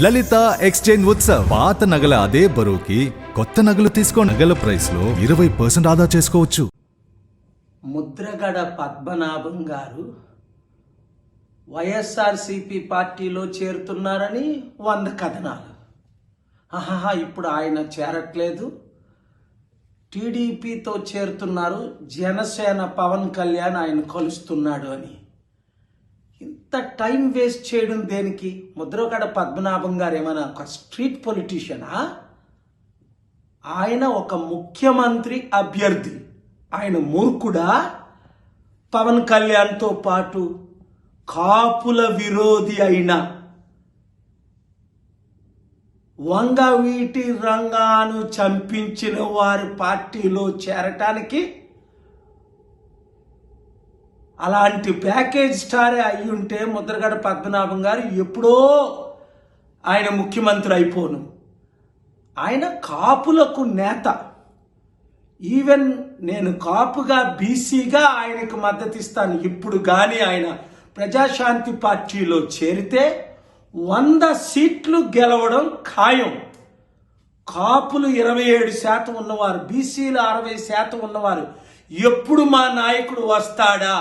లలిత exchange Utsav. పాత నగల అదే బరువుకి కొత్త నగలు తీసుకో. నగల ప్రైస్ లో 20% ఆదా చేసుకోవచ్చు. ముద్రగడ పద్మనాభం గారు వైఎస్ఆర్సీపీ పార్టీలో చేరుతున్నారని 100 కథనాలు. ఇప్పుడు ఆయన చేరట్లేదు, టీడీపీతో చేరుతున్నారు, జనసేన పవన్ కళ్యాణ్ ఆయన కలుస్తున్నాడు అని. ఇంత టైం వేస్ట్ చేయడం దేనికి? ముద్రగడ పద్మనాభం గారు ఏమైనా ఒక స్ట్రీట్ పొలిటీషియనా? ఆయన ఒక ముఖ్యమంత్రి అభ్యర్థి. ఆయన మూర్ఖుడా? పవన్ కళ్యాణ్తో పాటు కాపుల విరోధి అయిన వంగవీటి రంగాను చంపించిన వారి పార్టీలో చేరటానికి అలాంటి ప్యాకేజ్ స్టారే అయి ఉంటే ముద్రగడ పద్మనాభం గారు ఎప్పుడో ఆయన ముఖ్యమంత్రి అయిపోను. ఆయన కాపులకు నేత. ఈవెన్ నేను కాపుగా బీసీగా ఆయనకు మద్దతు ఇస్తాను. ఇప్పుడు కానీ ఆయన ప్రజాశాంతి పార్టీలో చేరితే 100 సీట్లు గెలవడం ఖాయం. కాపులు 27% ఉన్నవారు, బీసీలు 60% ఉన్నవారు ఎప్పుడు మా నాయకుడు వస్తాడా,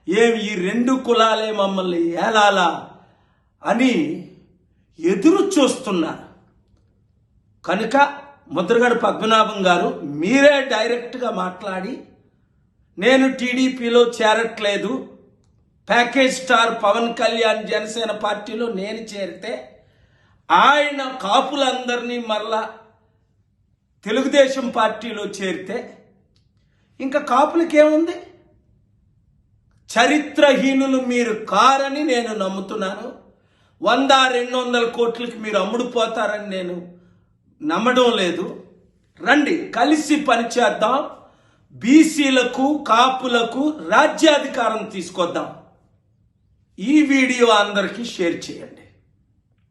ఏమి ఈ 2 కులాలే మమ్మల్ని ఏలాలా అని ఎదురు చూస్తున్నారు. కనుక ముద్రగడ పద్మనాభం గారు మీరే డైరెక్ట్గా మాట్లాడి, నేను టీడీపీలో చేరట్లేదు, ప్యాకేజ్ స్టార్ పవన్ కళ్యాణ్ జనసేన పార్టీలో నేను చేరితే ఆయన కాపులందరినీ మరలా తెలుగుదేశం పార్టీలో చేరితే ఇంకా కాపులకేముంది? చరిత్రహీనులు మీరు కారని నేను నమ్ముతున్నాను. 100-200 కోట్లకి మీరు అమ్ముడుపోతారని నేను నమ్మడం లేదు. రండి, కలిసి పనిచేద్దాం, బీసీలకు కాపులకు రాజ్యాధికారం తీసుకొద్దాం. ఈ వీడియో అందరికీ షేర్ చేయండి.